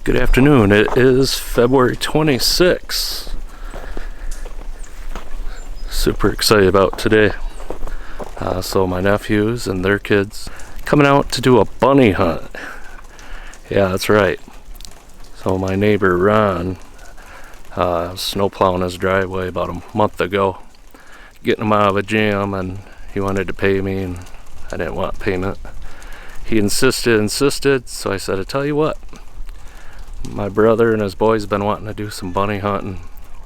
Good afternoon. It is February 26th. Super excited about today. So my nephews and their kids coming out to do a bunny hunt. Yeah, that's right. So my neighbor Ron snow plowing his driveway about a month ago, getting him out of a jam, and he wanted to pay me and I didn't want payment. He insisted, so I said, I tell you what, my brother and his boys have been wanting to do some bunny hunting.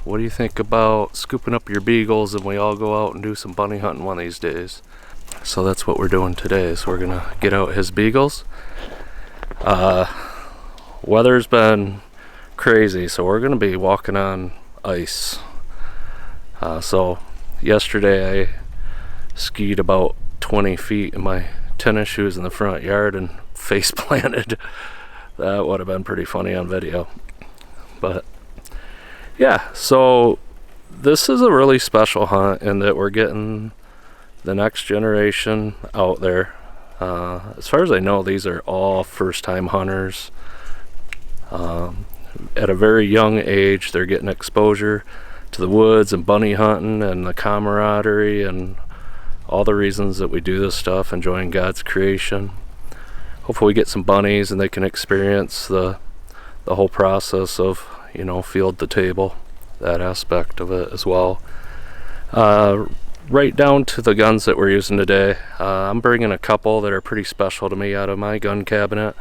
What do you think about scooping up your beagles and we all go out and do some bunny hunting one of these days? So that's what we're doing today. So we're gonna get out his beagles. Weather's been crazy, so we're gonna be walking on ice. So yesterday I skied about 20 feet in my tennis shoes in the front yard and face planted. That would have been pretty funny on video. But yeah, so this is a really special hunt in that we're getting the next generation out there. As far as I know, these are all first-time hunters. At a very young age, they're getting exposure to the woods and bunny hunting and the camaraderie and all the reasons that we do this stuff, enjoying God's creation. Hopefully we get some bunnies and they can experience the whole process of, field to table, that aspect of it as well. Right down to the guns that we're using today. I'm bringing a couple that are pretty special to me out of my gun cabinet.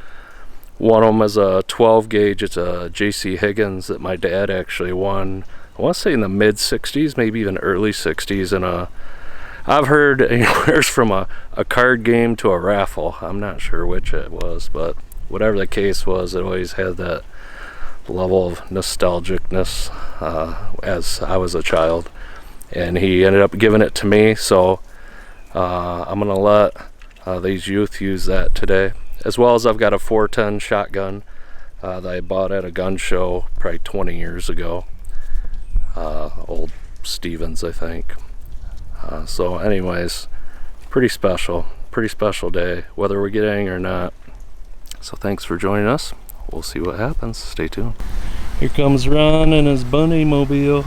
One of them is a 12 gauge. It's a J.C. Higgins that my dad actually won, I want to say in the mid 60s, maybe even early 60s, and I've heard anywhere from a card game to a raffle. I'm not sure which it was, but whatever the case was, it always had that level of nostalgicness as I was a child. And he ended up giving it to me, so I'm going to let these youth use that today. As well as I've got a 410 shotgun that I bought at a gun show probably 20 years ago. Old Stevens, I think. So anyways, pretty special day, whether we get any or not. So thanks for joining us. We'll see what happens. Stay tuned. Here comes Ron and his bunny mobile.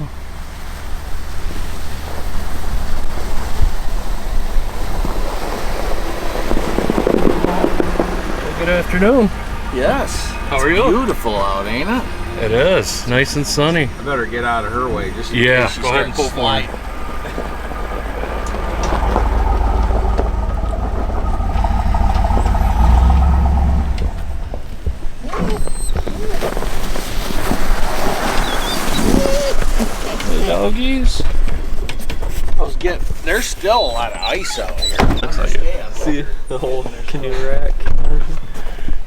Good afternoon. Yes. How are you? Beautiful out, ain't it? It is. Nice and sunny. I better get out of her way just in Yeah, case she go ahead and starts pull for me. flying. The doggies. There's still a lot of ice out here. Looks like it. See the whole canoe rack.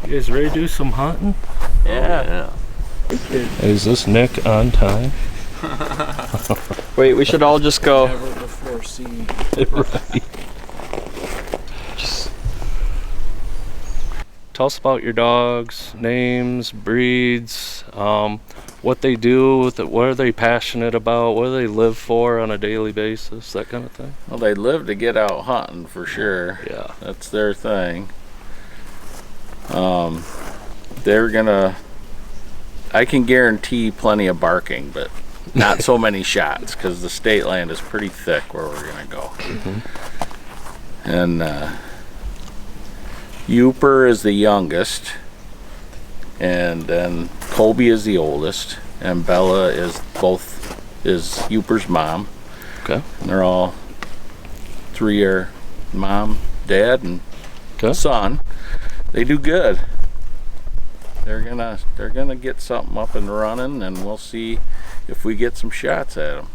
You guys ready to do some hunting? Yeah. Is this Nick on time? Wait, we should all just go. Never before seen. Right. Tell us about your dogs, names, breeds, what they do, what are they passionate about, what do they live for on a daily basis, that kind of thing. Well, they live to get out hunting for sure. Yeah. That's their thing. They're gonna, I can guarantee plenty of barking, but not so many shots because the state land is pretty thick where we're gonna go. Mm-hmm. And Uper is the youngest, and then Kobe is the oldest, and Bella is Uper's mom. Okay. And they're all three are mom, dad, and son. They do good. They're gonna get something up and running, and we'll see if we get some shots at them.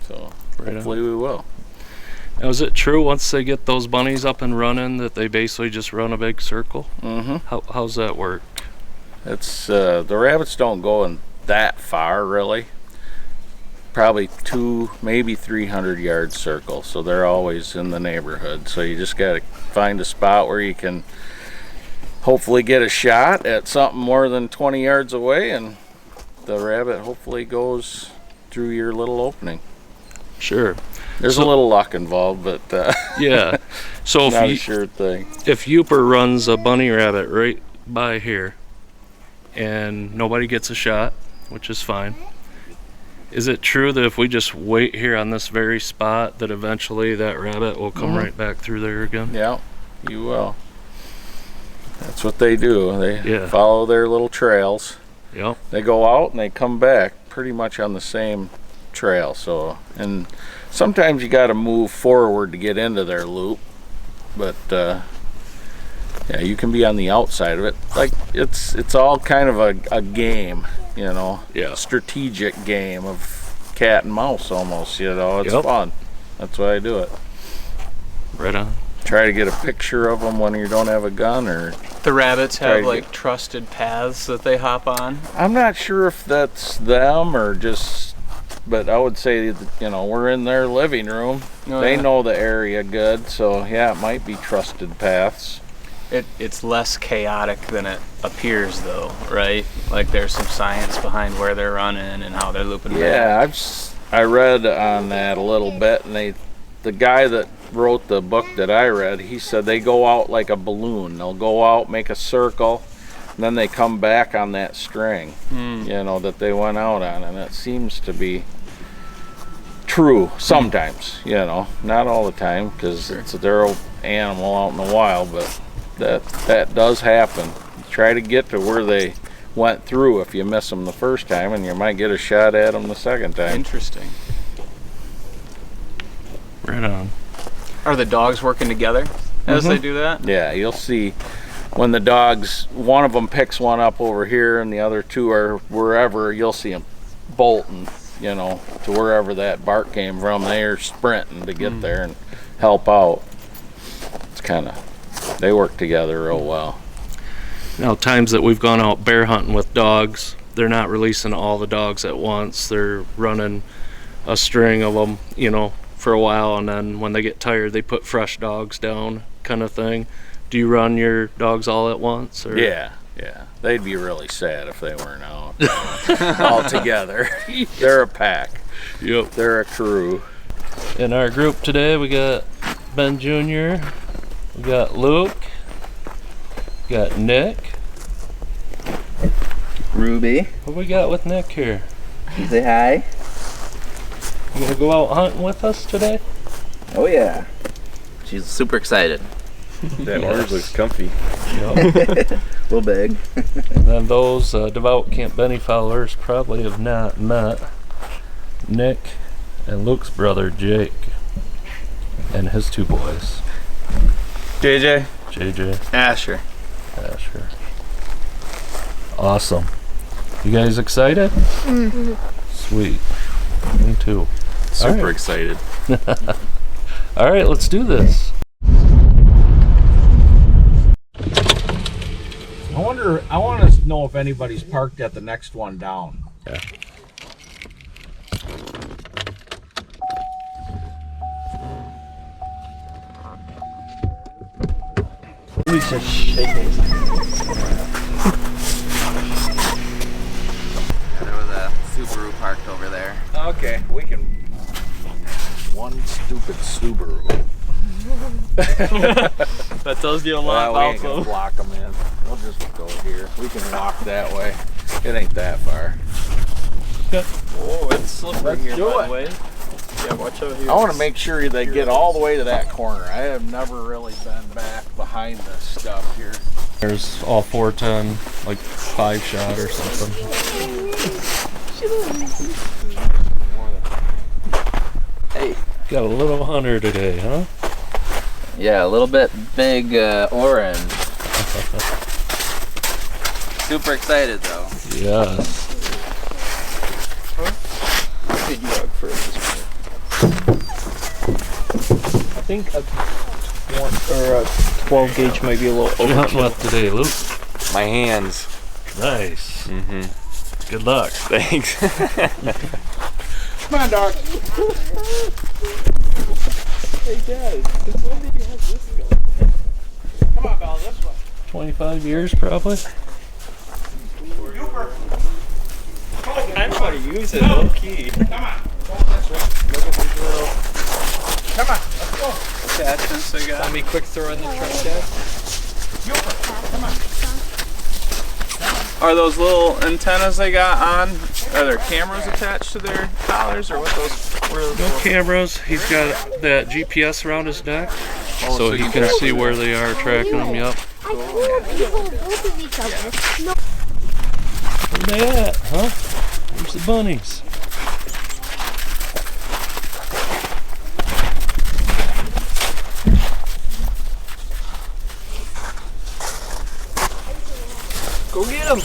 So hopefully we will. Now, is it true once they get those bunnies up and running that they basically just run a big circle? Mm-hmm. How's that work? It's the rabbits don't go in that far really. Probably 200, maybe 300 yard circle, so they're always in the neighborhood. So you just gotta find a spot where you can hopefully get a shot at something more than 20 yards away, and the rabbit hopefully goes through your little opening. Sure. There's a little luck involved, but yeah. So not a sure thing. If Uper runs a bunny rabbit right by here, and nobody gets a shot, which is fine. Is it true that if we just wait here on this very spot that eventually that rabbit will come right back through there again? Yeah, you will. That's what they do. They Yeah. follow their little trails. Yep. They go out and they come back pretty much on the same trail. So, and sometimes you got to move forward to get into their loop, but yeah, you can be on the outside of it. Like it's all kind of a game, you know. Yeah. Strategic game of cat and mouse almost, you know. It's Yep. fun. That's why I do it. Right on. Try to get a picture of them when you don't have a gun, or The rabbits Try have to like get- trusted paths that they hop on. I'm not sure if that's them or just, but I would say that, you know, we're in their living room. Oh, They yeah. know the area good, so yeah, it might be trusted paths. It's less chaotic than it appears, though, right? Like there's some science behind where they're running and how they're looping back. Yeah, I read on that a little bit, and the guy that wrote the book that I read, he said they go out like a balloon. They'll go out, make a circle, and then they come back on that string, you know, that they went out on, and it seems to be true sometimes, you know, not all the time, because it's their animal out in the wild, but that does happen. Try to get to where they went through if you miss them the first time, and you might get a shot at them the second time. Interesting. Right on. Are the dogs working together as they do that? Yeah, you'll see when the dogs, one of them picks one up over here and the other two are wherever, you'll see them bolting, you know, to wherever that bark came from. They're sprinting to get there and help out. It's kind of, they work together real well. Now, times that we've gone out bear hunting with dogs, they're not releasing all the dogs at once. They're running a string of them, you know, for a while, and then when they get tired, they put fresh dogs down, kind of thing. Do you run your dogs all at once? Or? Yeah. They'd be really sad if they weren't out all together. They're a pack. Yep. They're a crew. In our group today, we got Ben Jr., we got Luke, we got Nick. Ruby, What we got with Nick here? say hi. You gonna go out hunting with us today? Oh yeah. She's super excited. That orange looks comfy. Yep. A little big. And then those devout Camp Benny followers probably have not met Nick and Luke's brother Jake and his two boys, JJ, JJ, Asher. Asher. Awesome. You guys excited? Sweet. Me too. Super right. excited. All right, let's do this. I want to know if anybody's parked at the next one down. Yeah. We should shake these. There was a Subaru parked over there. Okay, we can. One stupid Subaru. That tells you a lot Well, we about ain't gonna them. block them in. We'll just go here. We can walk that way. It ain't that far. Oh, it's slippery Let's here, do by it. the way. Yeah, watch out here. I want to make sure they get all the way to that corner. I have never really been back behind this stuff here. There's all 410, like 5-shot or something. Hey. Got a little hunter today, huh? Yeah, a little bit big orange. Super excited though. Yes. Big dog first. I think a 12 gauge might be a little What you hunting with today, Luke? My hands. Nice. Mm-hmm. Good luck. Thanks. Come on, dog. Hey Dad, since when did you have this going? Come on, Belle, this way. 25 years probably. I know how to use it, low key. Come on. Go this way. Look at these little Come on, let's go. attachments I got. Want me quick throw in the truck, Dad? Come on. Are those little antennas they got on? Are there cameras attached to their collars, or what those? No cameras. He's got that GPS around his neck, so he can see where they are, tracking them. Yep. I told you both of each other. No. Where they at, huh? Where's the bunnies? Go get them.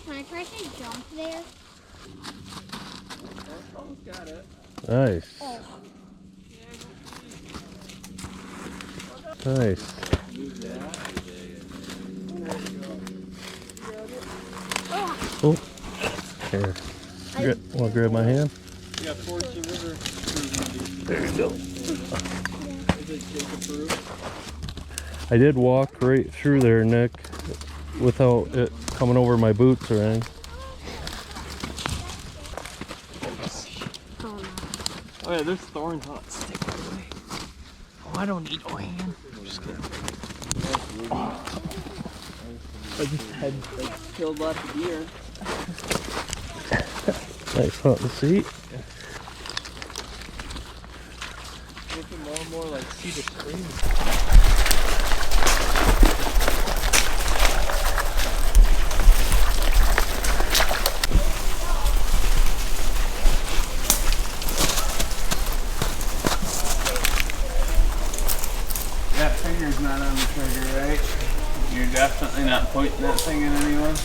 Can I try to jump there? Nice. Nice. Oh. Here. Want to grab my hand? There you go. I did walk right through there, Nick, without it coming over my boots or anything. Oh yeah, there's thorns on it. Stick away. Oh, I don't need no hand. I'm just kidding. I just had killed lots of deer. Nice hunting seat. Looking more and more like Cedar Springs. That finger's not on the trigger, right? You're definitely not pointing that thing at anyone.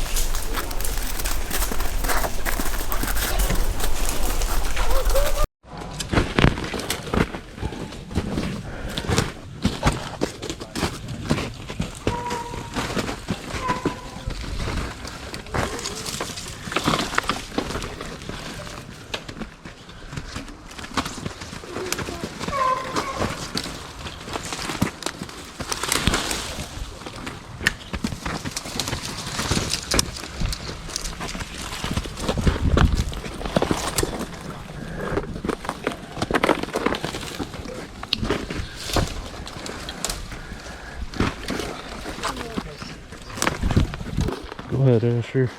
Go ahead, Asher.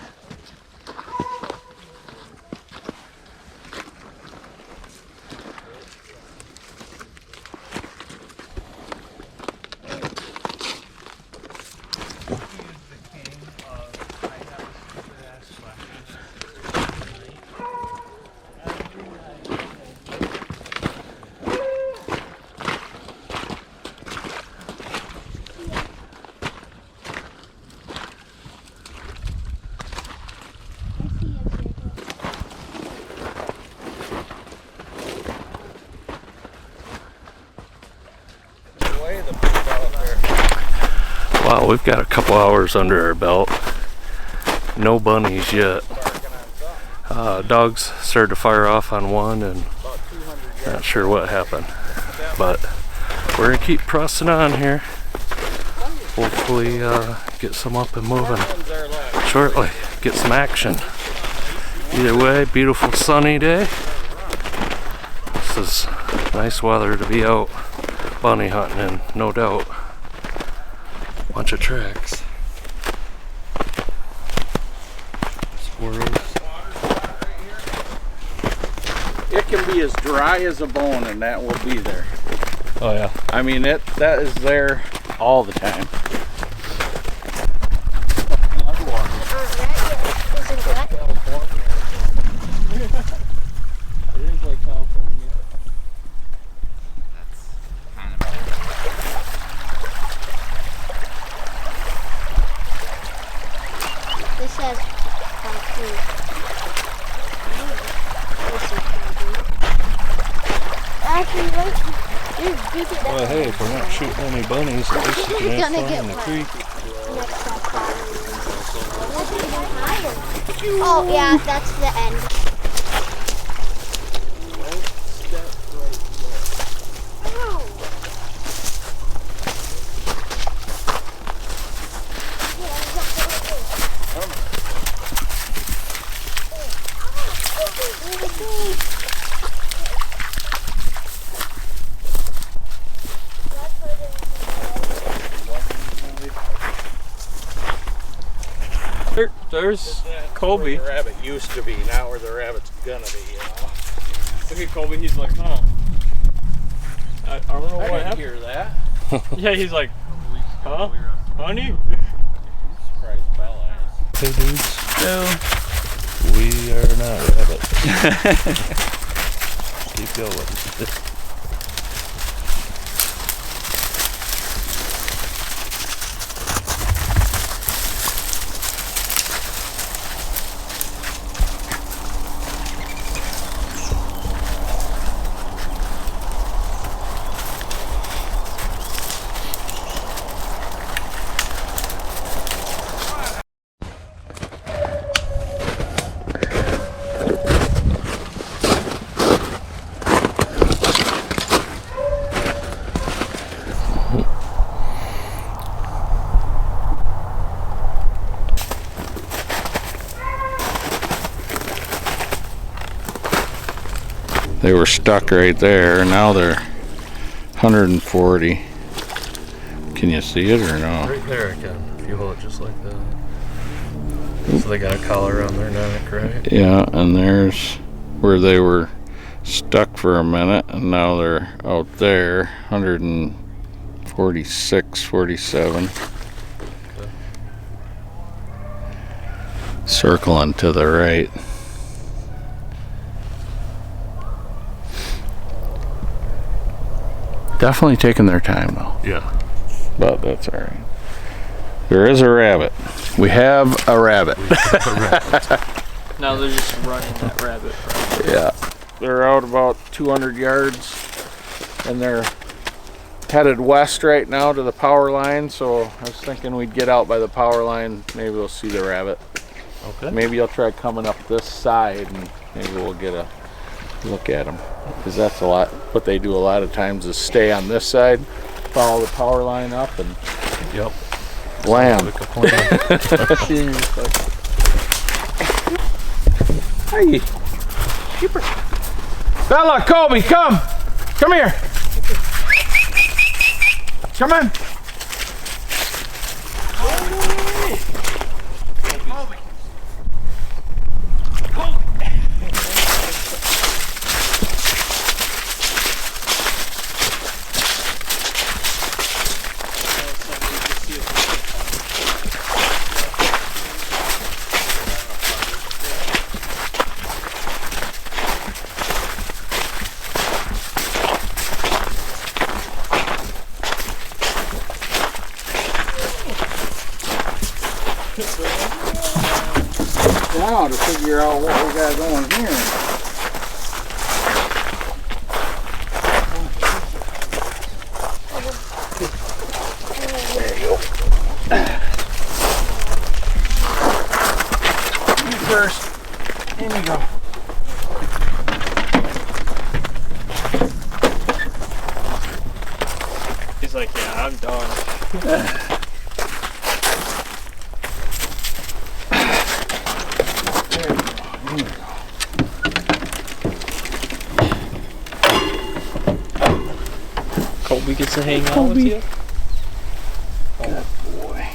Wow, we've got a couple hours under our belt. No bunnies yet. Dogs started to fire off on one and not sure what happened. But we're gonna keep pressing on here. Hopefully get some up and moving shortly. Get some action. Either way, beautiful sunny day. This is nice weather to be out bunny hunting in, no doubt. Bunch of tracks. Squirrels. can be as dry as a bone, and that will be there. Oh yeah. I mean, that is there all the time. This says actually, right? Well, hey, if we're not shooting any bunnies, at least you You're can gonna have get fun in the wet. creek. Oh yeah, that's the end. There's Colby. Where the rabbit used to be, not where the rabbit's gonna be, you know. Look at Colby, he's like, huh. I don't know what happened. Hear that? Yeah, he's like, huh? Honey? Surprised Bella is. Hey dudes, No. we are not rabbits. Keep going. They were stuck right there. Now they're 140. Can you see it or no? Right there I can, if you hold it just like that. So they got a collar around their neck, right? Yeah, and there's where they were stuck for a minute, and now they're out there, 146, 47. Circling to the right. Definitely taking their time though, Yeah. but that's all right. There is a rabbit. We have a rabbit. Now they're just running that rabbit. Yeah. They're out about 200 yards, and they're headed west right now to the power line, so I was thinking we'd get out by the power line. Maybe we'll see the rabbit. Okay. Maybe I'll try coming up this side, and maybe we'll get a look at them, because that's a lot. What they do a lot of times is stay on this side, follow the power line up, and Yep. blam. Like a plan. Hey, keeper. Bella, Colby, come here. Come on. Now to figure out what we got going here. There you go. You first. In you go. He's like, yeah, I'm done. Colby gets to hang out with you. Good boy.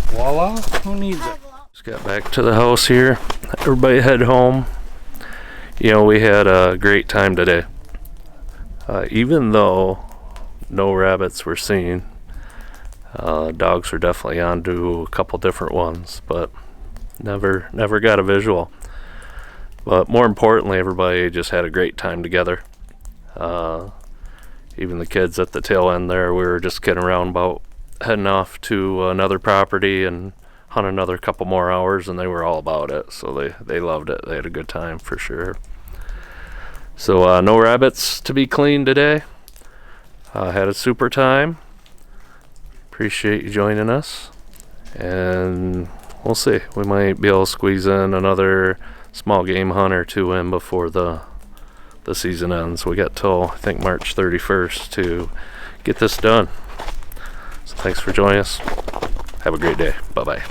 Voila. Who needs it? Just got back to the house here. Everybody head home. You know, we had a great time today. Even though no rabbits were seen, dogs were definitely on to a couple different ones, but never got a visual. But more importantly, everybody just had a great time together. Even the kids at the tail end there, we were just kidding around about heading off to another property and hunt another couple more hours, and they were all about it. So they loved it. They had a good time for sure. So no rabbits to be cleaned today. Had a super time. Appreciate you joining us, and we'll see. We might be able to squeeze in another small game hunt or two in before the season ends. We got till I think March 31st to get this done. So thanks for joining us. Have a great day. Bye bye.